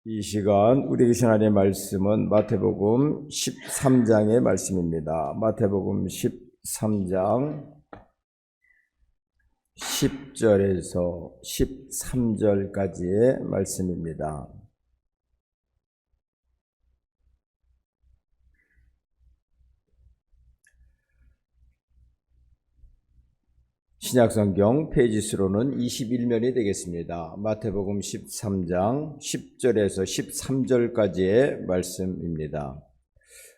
이 시간 우리 하나님의 말씀은 마태복음 13장의 말씀입니다. 마태복음 13장 10절에서 13절까지의 말씀입니다. 신약성경 페이지 수로는 21면이 되겠습니다. 마태복음 13장 10절에서 13절까지의 말씀입니다.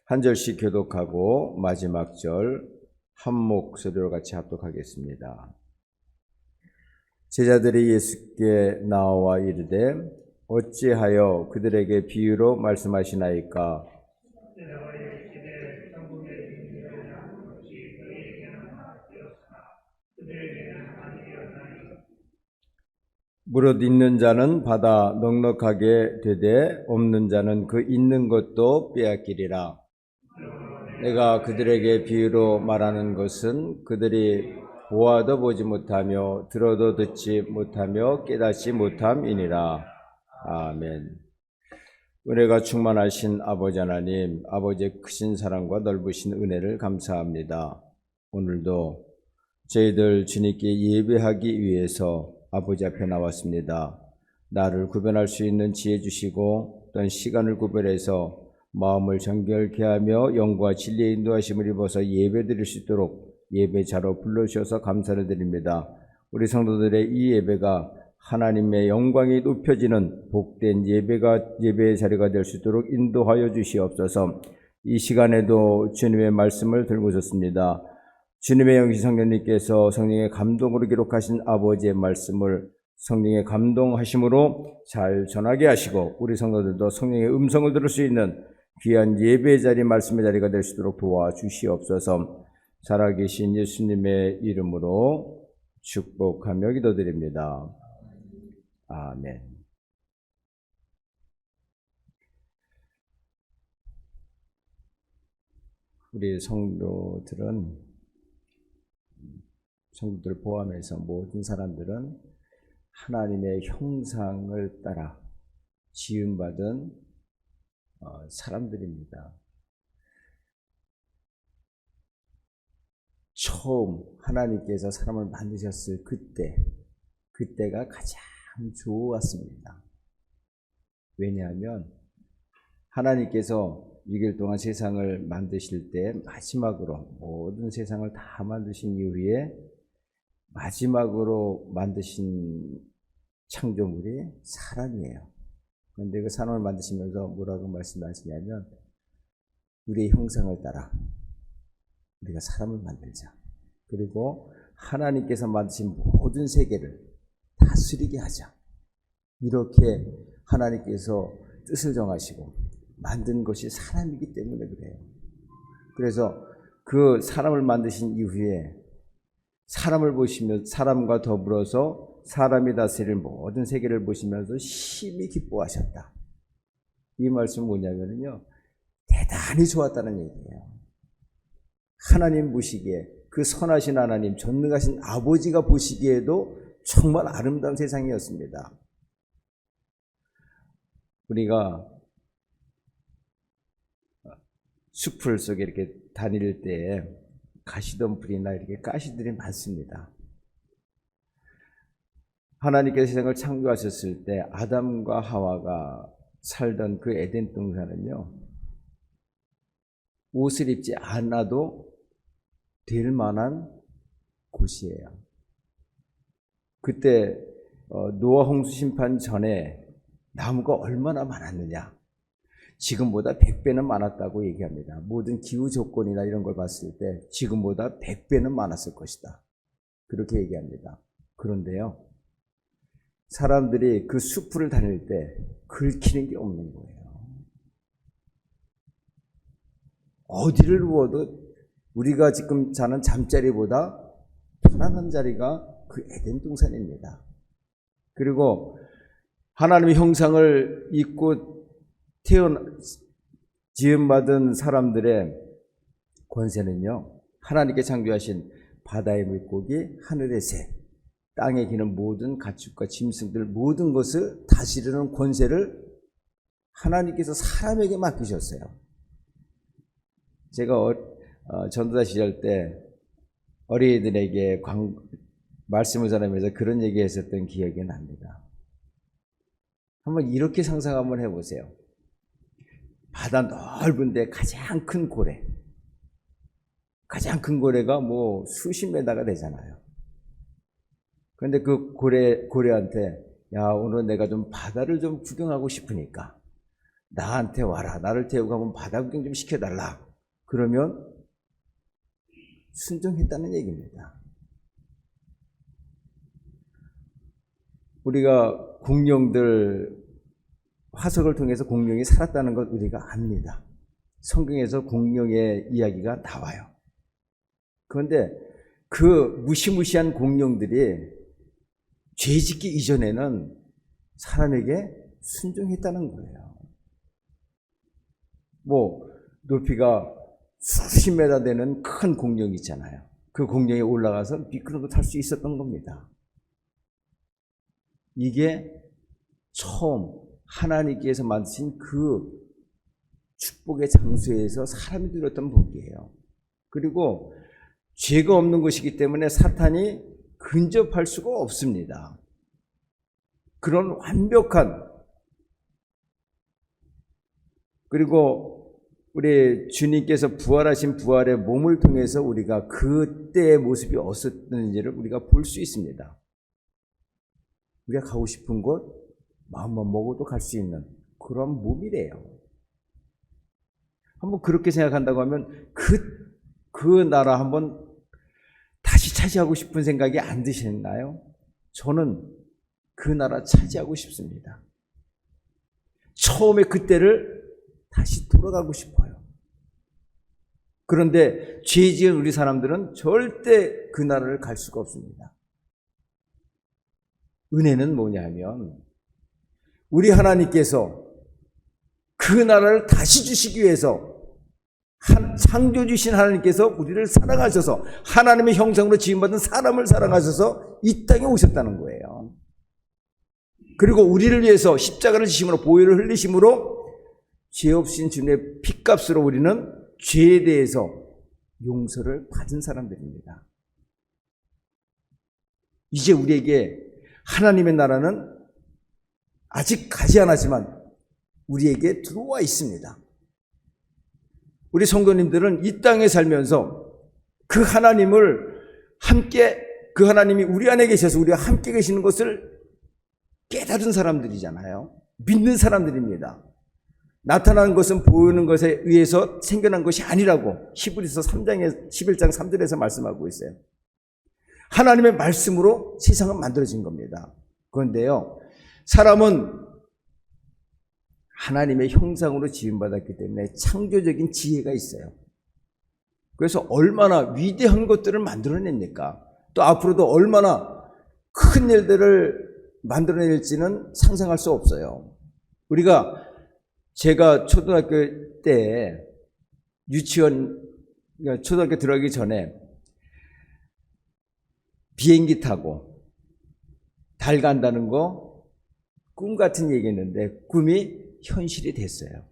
한 절씩 교독하고 마지막 절 한 목소리로 같이 합독하겠습니다. 제자들이 예수께 나와 이르되 어찌하여 그들에게 비유로 말씀하시나이까? 무릇 있는 자는 받아 넉넉하게 되되 없는 자는 그 있는 것도 빼앗기리라. 내가 그들에게 비유로 말하는 것은 그들이 보아도 보지 못하며 들어도 듣지 못하며 깨닫지 못함이니라. 아멘. 은혜가 충만하신 아버지 하나님, 아버지의 크신 사랑과 넓으신 은혜를 감사합니다. 오늘도 저희들 주님께 예배하기 위해서 아버지 앞에 나왔습니다. 나를 구별할 수 있는 지혜 주시고 어떤 시간을 구별해서 마음을 정결케 하며 영과 진리의 인도하심을 입어서 예배 드릴 수 있도록 예배자로 불러주셔서 감사를 드립니다. 우리 성도들의 이 예배가 하나님의 영광이 높여지는 복된 예배의 자리가 될 수 있도록 인도하여 주시옵소서. 이 시간에도 주님의 말씀을 들고 오셨습니다. 주님의 영신 성령님께서 성령의 감동으로 기록하신 아버지의 말씀을 성령의 감동하심으로 잘 전하게 하시고 우리 성도들도 성령의 음성을 들을 수 있는 귀한 예배의 자리, 말씀의 자리가 될 수 있도록 도와주시옵소서. 살아계신 예수님의 이름으로 축복하며 기도드립니다. 아멘. 우리 성도들 포함해서 모든 사람들은 하나님의 형상을 따라 지음받은 사람들입니다. 처음 하나님께서 사람을 만드셨을 그때가 가장 좋았습니다. 왜냐하면 하나님께서 6일 동안 세상을 만드실 때 마지막으로 모든 세상을 다 만드신 이후에 마지막으로 만드신 창조물이 사람이에요. 그런데 그 사람을 만드시면서 뭐라고 말씀하시냐면 우리의 형상을 따라 우리가 사람을 만들자. 그리고 하나님께서 만드신 모든 세계를 다스리게 하자. 이렇게 하나님께서 뜻을 정하시고 만든 것이 사람이기 때문에 그래요. 그래서 그 사람을 만드신 이후에 사람을 보시며 사람과 더불어서 사람이 다스릴 모든 세계를 보시면서 심히 기뻐하셨다. 이 말씀은 뭐냐면요, 대단히 좋았다는 얘기예요. 하나님 보시기에 그 선하신 하나님, 전능하신 아버지가 보시기에도 정말 아름다운 세상이었습니다. 우리가 숲풀 속에 이렇게 다닐 때 가시덤불이나 이렇게 가시들이 많습니다. 하나님께서 세상을 창조하셨을 때 아담과 하와가 살던 그 에덴 동산은요, 옷을 입지 않아도 될 만한 곳이에요. 그때 노아 홍수 심판 전에 나무가 얼마나 많았느냐? 지금보다 100배는 많았다고 얘기합니다. 모든 기후 조건이나 이런 걸 봤을 때 지금보다 100배는 많았을 것이다. 그렇게 얘기합니다. 그런데요, 사람들이 그 숲을 다닐 때 긁히는 게 없는 거예요. 어디를 누워도 우리가 지금 자는 잠자리보다 편안한 자리가 그 에덴 동산입니다. 그리고 하나님의 형상을 입고 지음받은 사람들의 권세는요, 하나님께 창조하신 바다의 물고기, 하늘의 새, 땅에 기는 모든 가축과 짐승들 모든 것을 다스리는 권세를 하나님께서 사람에게 맡기셨어요. 제가 전도사 시절 때 어린이들에게 말씀을 전하면서 그런 얘기 했었던 기억이 납니다. 한번 이렇게 상상 한번 해보세요. 바다 넓은데 가장 큰 고래. 가장 큰 고래가 뭐 수십 메다가 되잖아요. 그런데 그 고래한테 야, 오늘 내가 좀 바다를 좀 구경하고 싶으니까 나한테 와라. 나를 태우고 한번 바다 구경 좀 시켜달라. 그러면 순종했다는 얘기입니다. 우리가 공룡들 화석을 통해서 공룡이 살았다는 것 우리가 압니다. 성경에서 공룡의 이야기가 나와요. 그런데 그 무시무시한 공룡들이 죄짓기 이전에는 사람에게 순종했다는 거예요. 뭐 높이가 수십 메다 되는 큰 공룡이 있잖아요. 그 공룡에 올라가서 미끄럼도 탈 수 있었던 겁니다. 이게 처음 하나님께서 만드신 그 축복의 장소에서 사람이 누렸던 복이에요. 그리고 죄가 없는 것이기 때문에 사탄이 근접할 수가 없습니다. 그런 완벽한, 그리고 우리 주님께서 부활하신 부활의 몸을 통해서 우리가 그때의 모습이 어땠는지를 우리가 볼 수 있습니다. 우리가 가고 싶은 곳, 마음만 먹어도 갈 수 있는 그런 몸이래요. 한번 그렇게 생각한다고 하면 그 나라 한번 다시 차지하고 싶은 생각이 안 드시나요? 저는 그 나라 차지하고 싶습니다. 처음에 그때를 다시 돌아가고 싶어요. 그런데 죄 지은 우리 사람들은 절대 그 나라를 갈 수가 없습니다. 은혜는 뭐냐 하면 우리 하나님께서 그 나라를 다시 주시기 위해서 창조주신 하나님께서 우리를 사랑하셔서 하나님의 형상으로 지음받은 사람을 사랑하셔서 이 땅에 오셨다는 거예요. 그리고 우리를 위해서 십자가를 지심으로 보혈을 흘리심으로 죄 없인 주님의 피값으로 우리는 죄에 대해서 용서를 받은 사람들입니다. 이제 우리에게 하나님의 나라는 아직 가지 않았지만 우리에게 들어와 있습니다. 우리 성도님들은 이 땅에 살면서 그 하나님을 함께, 그 하나님이 우리 안에 계셔서 우리와 함께 계시는 것을 깨달은 사람들이잖아요. 믿는 사람들입니다. 나타나는 것은 보이는 것에 의해서 생겨난 것이 아니라고 히브리서 11장 3절에서 말씀하고 있어요. 하나님의 말씀으로 세상은 만들어진 겁니다. 그런데요, 사람은 하나님의 형상으로 지음받았기 때문에 창조적인 지혜가 있어요. 그래서 얼마나 위대한 것들을 만들어냅니까? 또 앞으로도 얼마나 큰 일들을 만들어낼지는 상상할 수 없어요. 제가 초등학교 때 초등학교 들어가기 전에 비행기 타고 달 간다는 거 꿈 같은 얘기였는데 꿈이 현실이 됐어요.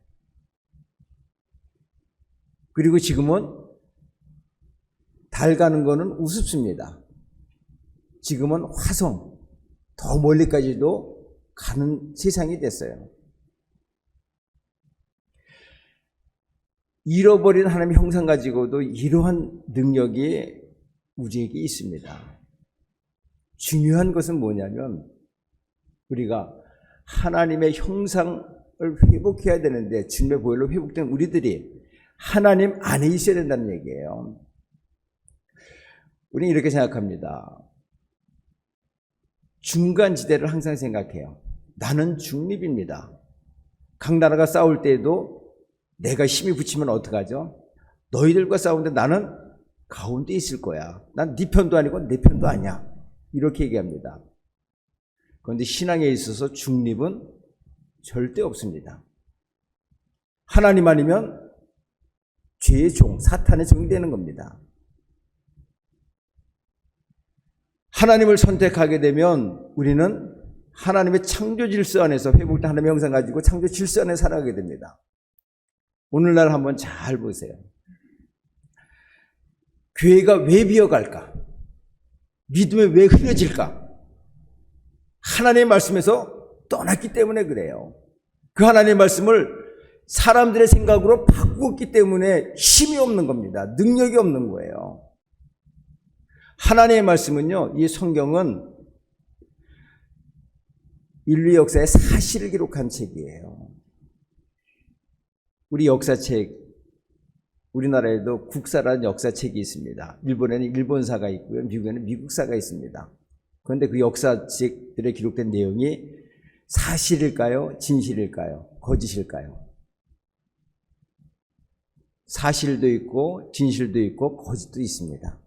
그리고 지금은 달 가는 거는 우습습니다. 지금은 화성, 더 멀리까지도 가는 세상이 됐어요. 잃어버린 하나님의 형상 가지고도 이러한 능력이 우리에게 있습니다. 중요한 것은 뭐냐면 우리가 하나님의 형상을 회복해야 되는데 주님의 보혈로 회복된 우리들이 하나님 안에 있어야 된다는 얘기예요. 우리는 이렇게 생각합니다. 중간지대를 항상 생각해요. 나는 중립입니다. 각 나라가 싸울 때에도 내가 힘이 붙이면 어떡하죠? 너희들과 싸우는데 나는 가운데 있을 거야. 난 네 편도 아니고 내 편도 아니야. 이렇게 얘기합니다. 그런데 신앙에 있어서 중립은 절대 없습니다. 하나님 아니면 죄의 종, 사탄의 종이 되는 겁니다. 하나님을 선택하게 되면 우리는 하나님의 창조 질서 안에서 회복된 하나님의 형상 가지고 창조 질서 안에 살아가게 됩니다. 오늘날 한번 잘 보세요. 교회가 왜 비어갈까? 믿음이 왜 흐려질까? 하나님의 말씀에서 떠났기 때문에 그래요. 그 하나님의 말씀을 사람들의 생각으로 바꾸었기 때문에 힘이 없는 겁니다. 능력이 없는 거예요. 하나님의 말씀은요, 이 성경은 인류 역사의 사실을 기록한 책이에요. 우리 역사책, 우리나라에도 국사라는 역사책이 있습니다. 일본에는 일본사가 있고요. 미국에는 미국사가 있습니다. 그런데 그 역사책들에 기록된 내용이 사실일까요? 진실일까요? 거짓일까요? 사실도 있고 진실도 있고 거짓도 있습니다.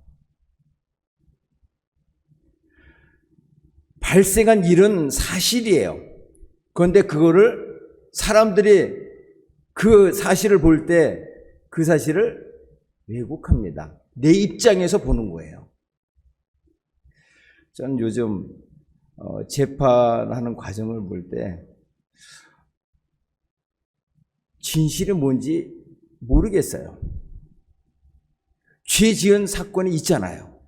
발생한 일은 사실이에요. 그런데 그거를 사람들이 그 사실을 볼 때 그 사실을 왜곡합니다. 내 입장에서 보는 거예요. 저는 요즘 재판하는 과정을 볼 때 진실이 뭔지 모르겠어요. 죄 지은 사건이 있잖아요.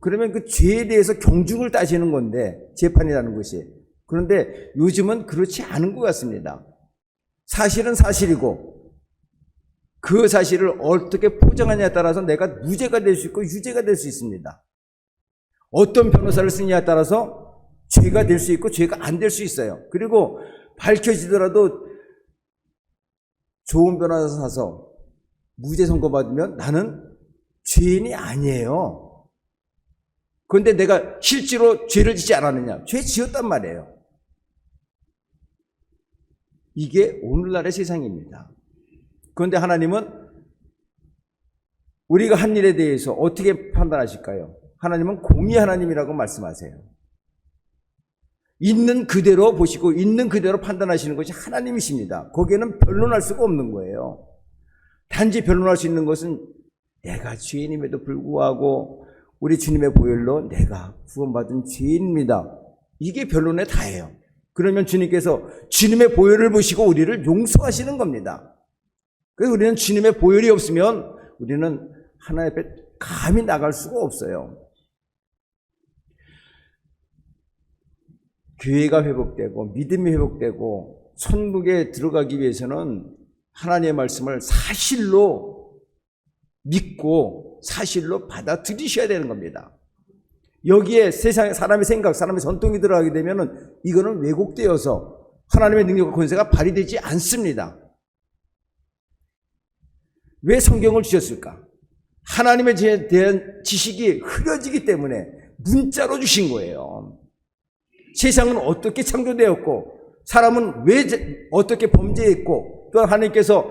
그러면 그 죄에 대해서 경중을 따지는 건데, 재판이라는 것이. 그런데 요즘은 그렇지 않은 것 같습니다. 사실은 사실이고 그 사실을 어떻게 포장하냐에 따라서 내가 무죄가 될 수 있고 유죄가 될 수 있습니다. 어떤 변호사를 쓰느냐에 따라서 죄가 될 수 있고 죄가 안 될 수 있어요. 그리고 밝혀지더라도 좋은 변호사 사서 무죄 선고받으면 나는 죄인이 아니에요. 그런데 내가 실제로 죄를 짓지 않았느냐? 죄 지었단 말이에요. 이게 오늘날의 세상입니다. 그런데 하나님은 우리가 한 일에 대해서 어떻게 판단하실까요? 하나님은 공의 하나님이라고 말씀하세요. 있는 그대로 보시고 있는 그대로 판단하시는 것이 하나님이십니다. 거기에는 변론할 수가 없는 거예요. 단지 변론할 수 있는 것은 내가 죄인임에도 불구하고 우리 주님의 보혈로 내가 구원받은 죄인입니다. 이게 변론의 다예요. 그러면 주님께서 주님의 보혈을 보시고 우리를 용서하시는 겁니다. 그래서 우리는 주님의 보혈이 없으면 우리는 하나님 앞에 감히 나갈 수가 없어요. 교회가 회복되고 믿음이 회복되고 천국에 들어가기 위해서는 하나님의 말씀을 사실로 믿고 사실로 받아들이셔야 되는 겁니다. 여기에 세상의 사람의 생각, 사람의 전통이 들어가게 되면 이거는 왜곡되어서 하나님의 능력과 권세가 발휘되지 않습니다. 왜 성경을 주셨을까? 하나님에 대한 지식이 흐려지기 때문에 문자로 주신 거예요. 세상은 어떻게 창조되었고 사람은 왜 어떻게 범죄했고 또한 하나님께서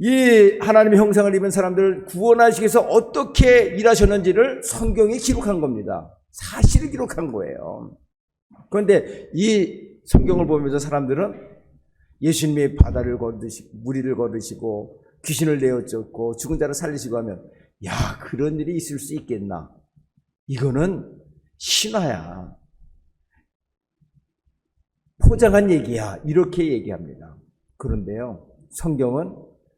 이 하나님의 형상을 입은 사람들을 구원하시기 위해서 어떻게 일하셨는지를 성경에 기록한 겁니다. 사실을 기록한 거예요. 그런데 이 성경을 보면서 사람들은 예수님이 바다를 걸으시고 무리를 걸으시고 귀신을 내어쫓고 죽은 자를 살리시고 하면 야, 그런 일이 있을 수 있겠나? 이거는 신화야. 포장한 얘기야. 이렇게 얘기합니다. 그런데요, 성경은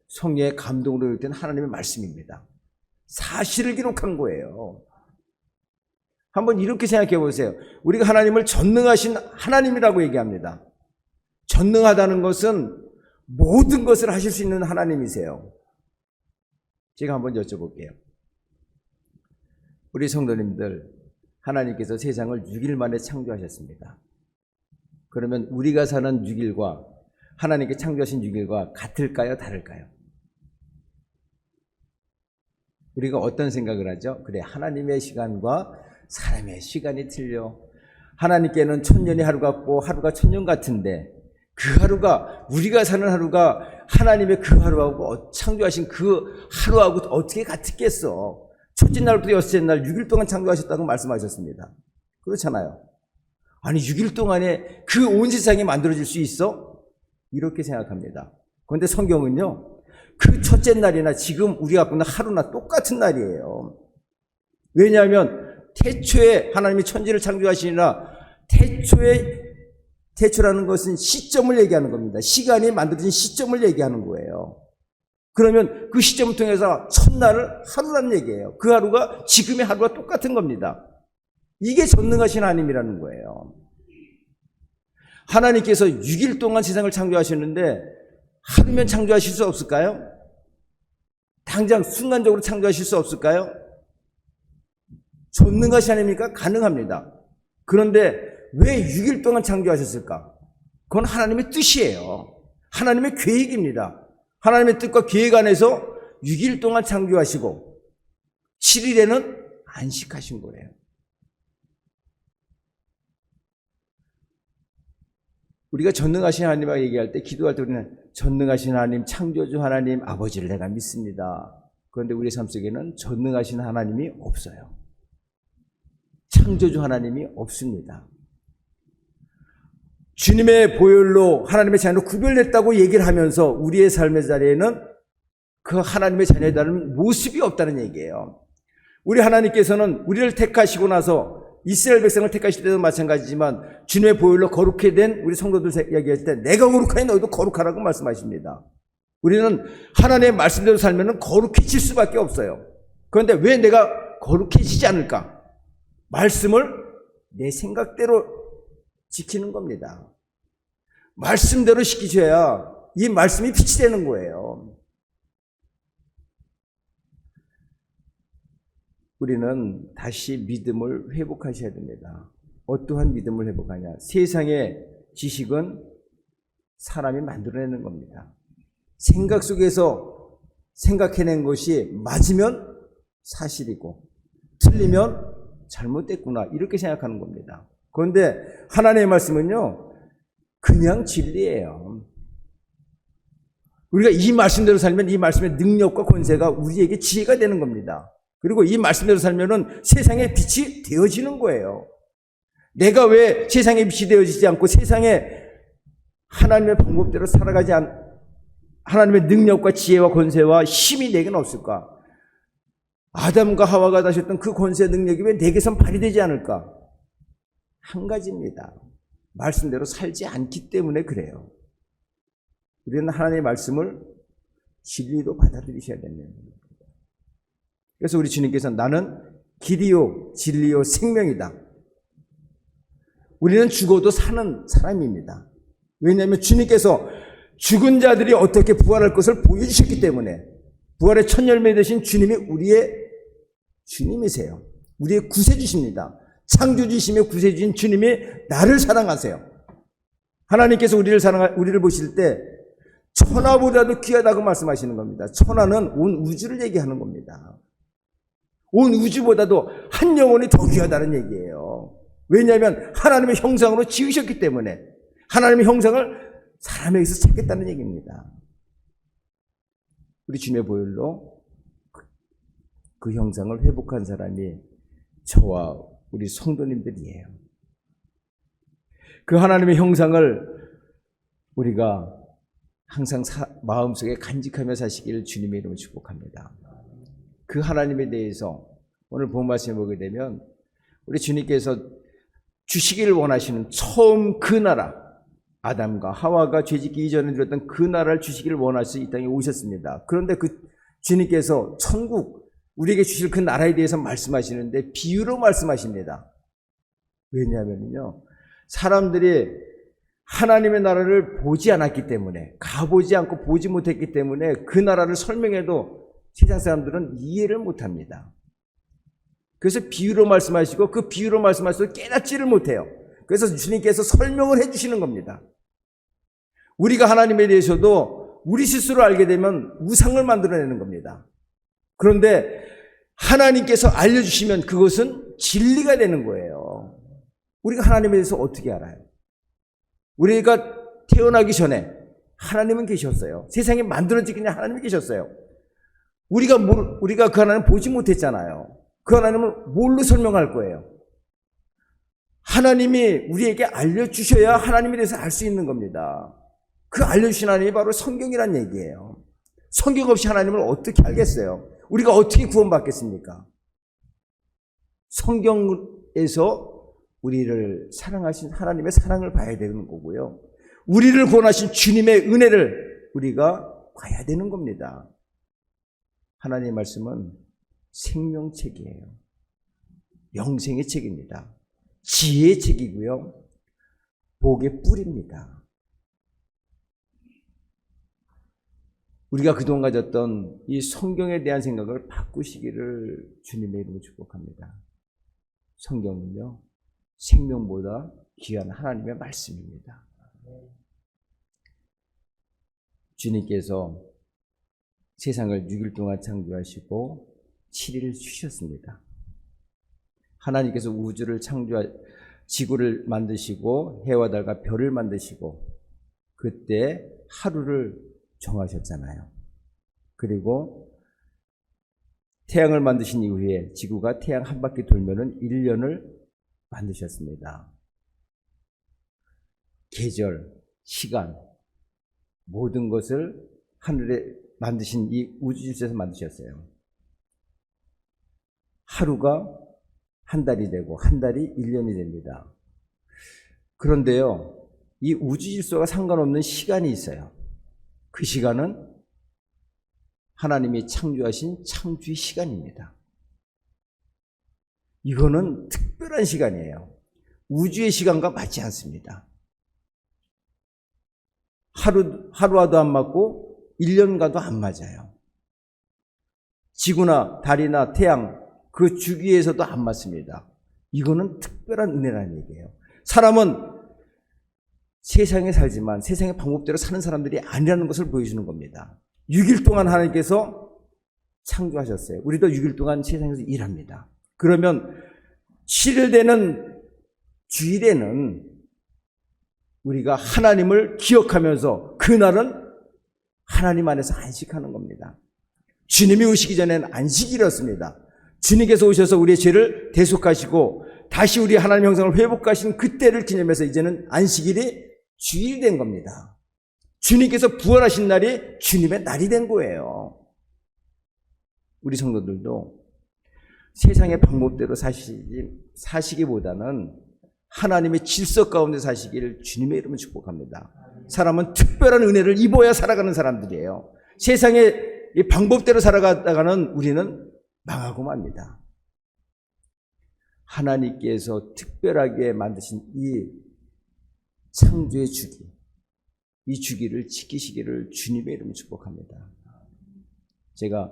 성령의 감동으로 읽던 하나님의 말씀입니다. 사실을 기록한 거예요. 한번 이렇게 생각해 보세요. 우리가 하나님을 전능하신 하나님이라고 얘기합니다. 전능하다는 것은 모든 것을 하실 수 있는 하나님이세요. 제가 한번 여쭤볼게요. 우리 성도님들, 하나님께서 세상을 6일 만에 창조하셨습니다. 그러면 우리가 사는 6일과 하나님께 창조하신 6일과 같을까요? 다를까요? 우리가 어떤 생각을 하죠? 그래, 하나님의 시간과 사람의 시간이 틀려. 하나님께는 1000년이 하루 같고 하루가 1000년 같은데 그 하루가, 우리가 사는 하루가 하나님의 그 하루하고 창조하신 그 하루하고 어떻게 같겠어? 첫째 날부터 여섯째 날 6일 동안 창조하셨다고 말씀하셨습니다. 그렇잖아요. 아니 6일 동안에 그 온 세상이 만들어질 수 있어? 이렇게 생각합니다. 그런데 성경은요, 그 첫째 날이나 지금 우리가 보는 하루나 똑같은 날이에요. 왜냐하면 태초에 하나님이 천지를 창조하시니라 태초에 태초라는 것은 시점을 얘기하는 겁니다. 시간이 만들어진 시점을 얘기하는 거예요. 그러면 그 시점을 통해서 첫날을 하루라는 얘기예요. 그 하루가 지금의 하루와 똑같은 겁니다. 이게 전능하신 하나님이라는 거예요. 하나님께서 6일 동안 세상을 창조하셨는데 하루면 창조하실 수 없을까요? 당장 순간적으로 창조하실 수 없을까요? 전능하신 하나님이니까 가능합니다. 그런데 왜 6일 동안 창조하셨을까? 그건 하나님의 뜻이에요. 하나님의 계획입니다. 하나님의 뜻과 계획 안에서 6일 동안 창조하시고 7일에는 안식하신 거예요. 우리가 전능하신 하나님과 얘기할 때, 기도할 때 우리는 전능하신 하나님, 창조주 하나님, 아버지를 내가 믿습니다. 그런데 우리의 삶 속에는 전능하신 하나님이 없어요. 창조주 하나님이 없습니다. 주님의 보혈로 하나님의 자녀로 구별됐다고 얘기를 하면서 우리의 삶의 자리에는 그 하나님의 자녀다는 모습이 없다는 얘기예요. 우리 하나님께서는 우리를 택하시고 나서 이스라엘 백성을 택하실 때도 마찬가지지만 주님의 보혈로 거룩해 된 우리 성도들 이야기할 때 내가 거룩하니 너희도 거룩하라고 말씀하십니다. 우리는 하나님의 말씀대로 살면 거룩해질 수밖에 없어요. 그런데 왜 내가 거룩해지지 않을까? 말씀을 내 생각대로 지키는 겁니다. 말씀대로 지키셔야 이 말씀이 빛이 되는 거예요. 우리는 다시 믿음을 회복하셔야 됩니다. 어떠한 믿음을 회복하냐? 세상의 지식은 사람이 만들어내는 겁니다. 생각 속에서 생각해낸 것이 맞으면 사실이고 틀리면 잘못됐구나 이렇게 생각하는 겁니다. 그런데 하나님의 말씀은요 그냥 진리예요. 우리가 이 말씀대로 살면 이 말씀의 능력과 권세가 우리에게 지혜가 되는 겁니다. 그리고 이 말씀대로 살면은 세상의 빛이 되어지는 거예요. 내가 왜 세상의 빛이 되어지지 않고 세상에 하나님의 방법대로 살아가지 하나님의 능력과 지혜와 권세와 힘이 내게는 없을까? 아담과 하와가 다셨던 그 권세 능력이 왜 내게선 발휘되지 않을까? 한 가지입니다. 말씀대로 살지 않기 때문에 그래요. 우리는 하나님의 말씀을 진리로 받아들이셔야 됩니다. 그래서 우리 주님께서 나는 길이요 진리요 생명이다. 우리는 죽어도 사는 사람입니다. 왜냐하면 주님께서 죽은 자들이 어떻게 부활할 것을 보여주셨기 때문에 부활의 첫 열매 되신 주님이 우리의 주님이세요. 우리의 구세주십니다. 창조주시며 구세주신 주님이 나를 사랑하세요. 하나님께서 우리를 보실 때 천하보다도 귀하다고 말씀하시는 겁니다. 천하는 온 우주를 얘기하는 겁니다. 온 우주보다도 한 영혼이 더 귀하다는 얘기예요. 왜냐하면 하나님의 형상으로 지으셨기 때문에 하나님의 형상을 사람에게서 찾겠다는 얘기입니다. 우리 주님의 보혈로 그 형상을 회복한 사람이 저와 우리 성도님들이에요. 그 하나님의 형상을 우리가 항상 마음속에 간직하며 사시기를 주님의 이름으로 축복합니다. 그 하나님에 대해서 오늘 본 말씀을 보게 되면 우리 주님께서 주시기를 원하시는 처음 그 나라, 아담과 하와가 죄짓기 이전에 누렸던 그 나라를 주시기를 원하셔서 이 땅에 오셨습니다. 그런데 그 주님께서 천국, 우리에게 주실 그 나라에 대해서 말씀하시는데 비유로 말씀하십니다. 왜냐하면요, 사람들이 하나님의 나라를 보지 않았기 때문에, 가보지 않고 보지 못했기 때문에 그 나라를 설명해도 세상 사람들은 이해를 못합니다. 그래서 비유로 말씀하시고 그 비유로 말씀하셔도 깨닫지를 못해요. 그래서 주님께서 설명을 해주시는 겁니다. 우리가 하나님에 대해서도 우리 스스로 알게 되면 우상을 만들어내는 겁니다. 그런데 하나님께서 알려주시면 그것은 진리가 되는 거예요. 우리가 하나님에 대해서 어떻게 알아요? 우리가 태어나기 전에 하나님은 계셨어요. 세상이 만들어지기 전에 하나님이 계셨어요. 우리가 그 하나님을 보지 못했잖아요. 그 하나님을 뭘로 설명할 거예요? 하나님이 우리에게 알려주셔야 하나님에 대해서 알 수 있는 겁니다. 그 알려주신 하나님이 바로 성경이란 얘기예요. 성경 없이 하나님을 어떻게 알겠어요? 우리가 어떻게 구원받겠습니까? 성경에서 우리를 사랑하신 하나님의 사랑을 봐야 되는 거고요. 우리를 구원하신 주님의 은혜를 우리가 봐야 되는 겁니다. 하나님의 말씀은 생명책이에요. 영생의 책입니다. 지혜의 책이고요. 복의 뿔입니다. 우리가 그동안 가졌던 이 성경에 대한 생각을 바꾸시기를 주님의 이름으로 축복합니다. 성경은요, 생명보다 귀한 하나님의 말씀입니다. 주님께서 세상을 6일 동안 창조하시고 7일을 쉬셨습니다. 하나님께서 우주를 지구를 만드시고 해와 달과 별을 만드시고 그때 하루를 정하셨잖아요. 그리고 태양을 만드신 이후에 지구가 태양 한 바퀴 돌면은 1년을 만드셨습니다. 계절, 시간, 모든 것을 하늘에 만드신 이 우주 질서에서 만드셨어요. 하루가 한 달이 되고 한 달이 1년이 됩니다. 그런데요, 이 우주 질서가 상관없는 시간이 있어요. 그 시간은 하나님이 창조하신 창조의 시간입니다. 이거는 특별한 시간이에요. 우주의 시간과 맞지 않습니다. 하루와도 안 맞고 1년과도 안 맞아요. 지구나 달이나 태양 그 주기에서도 안 맞습니다. 이거는 특별한 은혜라는 얘기예요. 사람은 세상에 살지만 세상의 방법대로 사는 사람들이 아니라는 것을 보여주는 겁니다. 6일 동안 하나님께서 창조하셨어요. 우리도 6일 동안 세상에서 일합니다. 그러면 7일 되는 주일에는 우리가 하나님을 기억하면서 그날은 하나님 안에서 안식하는 겁니다. 주님이 오시기 전에는 안식일이었습니다. 주님께서 오셔서 우리의 죄를 대속하시고 다시 우리 하나님 형상을 회복하신 그때를 기념해서 이제는 안식일이 주일이 된 겁니다. 주님께서 부활하신 날이 주님의 날이 된 거예요. 우리 성도들도 세상의 방법대로 사시기보다는 하나님의 질서 가운데 사시기를 주님의 이름으로 축복합니다. 사람은 특별한 은혜를 입어야 살아가는 사람들이에요. 세상의 이 방법대로 살아가다가는 우리는 망하고 맙니다. 하나님께서 특별하게 만드신 이 창조의 주기, 이 주기를 지키시기를 주님의 이름으로 축복합니다. 제가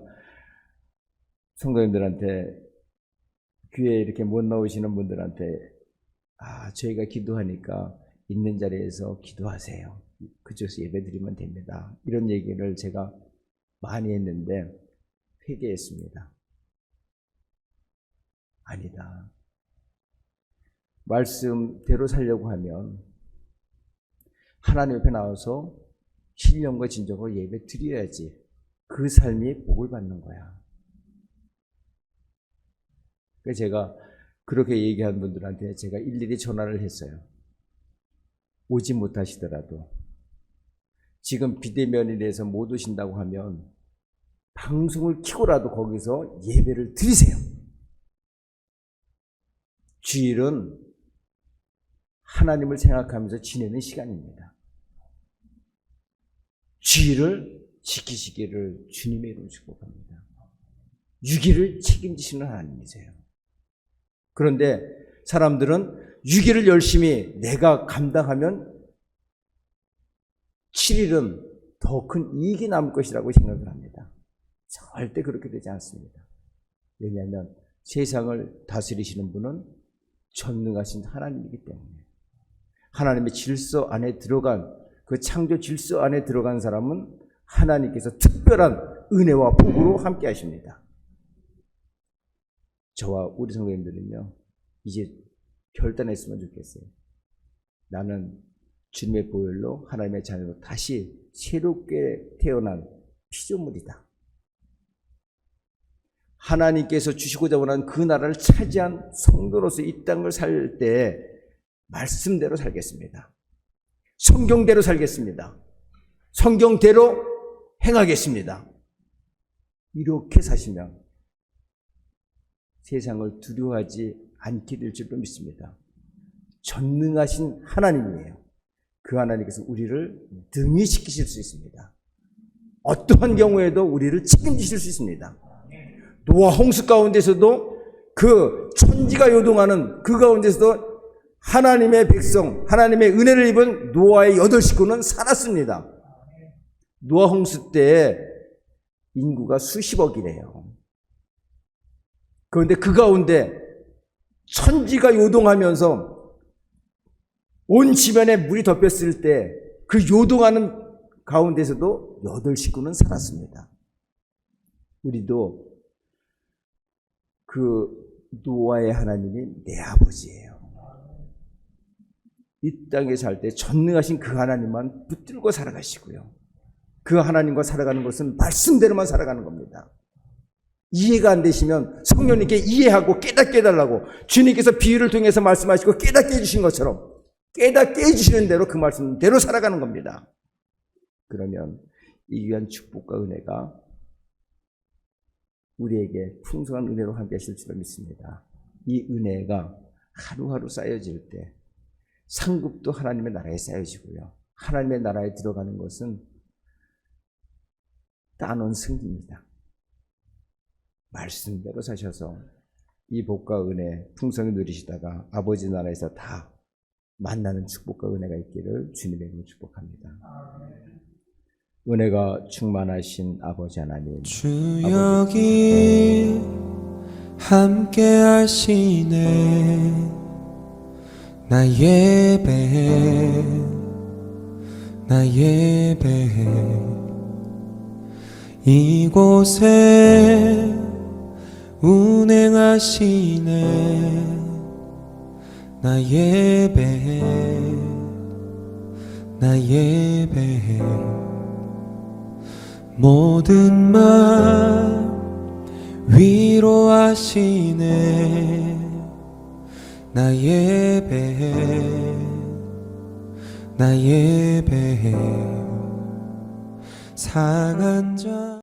성도님들한테 교회에 이렇게 못 나오시는 분들한테 저희가 기도하니까 있는 자리에서 기도하세요. 그쪽에서 예배드리면 됩니다. 이런 얘기를 제가 많이 했는데 회개했습니다. 아니다. 말씀대로 살려고 하면 하나님 앞에 나와서 신령과 진정으로 예배 드려야지 그 삶이 복을 받는 거야. 그래서 제가 그렇게 얘기한 분들한테 제가 일일이 전화를 했어요. 오지 못하시더라도 지금 비대면이라서 못 오신다고 하면 방송을 켜고라도 거기서 예배를 드리세요. 주일은 하나님을 생각하면서 지내는 시간입니다. 주일을 지키시기를 주님의 이름으로 축복합니다. 6일을 책임지시는 하나님이세요. 그런데 사람들은 6일을 열심히 내가 감당하면 7일은 더 큰 이익이 남을 것이라고 생각을 합니다. 절대 그렇게 되지 않습니다. 왜냐하면 세상을 다스리시는 분은 전능하신 하나님이기 때문에 하나님의 질서 안에 들어간 그 창조 질서 안에 들어간 사람은 하나님께서 특별한 은혜와 복으로 함께 하십니다. 저와 우리 성도님들은요, 이제 결단했으면 좋겠어요. 나는 주님의 보혈로 하나님의 자녀로 다시 새롭게 태어난 피조물이다. 하나님께서 주시고자 원하는 그 나라를 차지한 성도로서 이 땅을 살 때 말씀대로 살겠습니다. 성경대로 살겠습니다. 성경대로 행하겠습니다. 이렇게 사시면 세상을 두려워하지 않게 될 줄로 믿습니다. 전능하신 하나님이에요. 그 하나님께서 우리를 등위시키실 수 있습니다. 어떠한 경우에도 우리를 책임지실 수 있습니다. 노아 홍수 가운데서도 그 천지가 요동하는 그 가운데서도 하나님의 백성, 하나님의 은혜를 입은 노아의 8식구는 살았습니다. 노아 홍수 때 인구가 수십억이래요. 그런데 그 가운데 천지가 요동하면서 온 지면에 물이 덮였을 때 그 요동하는 가운데서도 8식구는 살았습니다. 우리도 그 노아의 하나님이 내 아버지예요. 이 땅에 살 때 전능하신 그 하나님만 붙들고 살아가시고요. 그 하나님과 살아가는 것은 말씀대로만 살아가는 겁니다. 이해가 안 되시면 성령님께 이해하고 깨닫게 해달라고 주님께서 비유를 통해서 말씀하시고 깨닫게 해주신 것처럼 깨닫게 해주시는 대로 그 말씀대로 살아가는 겁니다. 그러면 이 귀한 축복과 은혜가 우리에게 풍성한 은혜로 함께 하실 줄 믿습니다. 이 은혜가 하루하루 쌓여질 때 상급도 하나님의 나라에 쌓여지고요. 하나님의 나라에 들어가는 것은 따놓은 승리입니다. 말씀대로 사셔서 이 복과 은혜 풍성히 누리시다가 아버지 나라에서 다 만나는 축복과 은혜가 있기를 주님의 이름으로 축복합니다. 은혜가 충만하신 아버지 하나님, 주 여기 함께 하시네. 나 예배해, 나 예배해. 이곳에 운행하시네. 나 예배해, 나 예배해. 모든 맘 위로하시네. 나 예배해, 나 예배해. 상한 자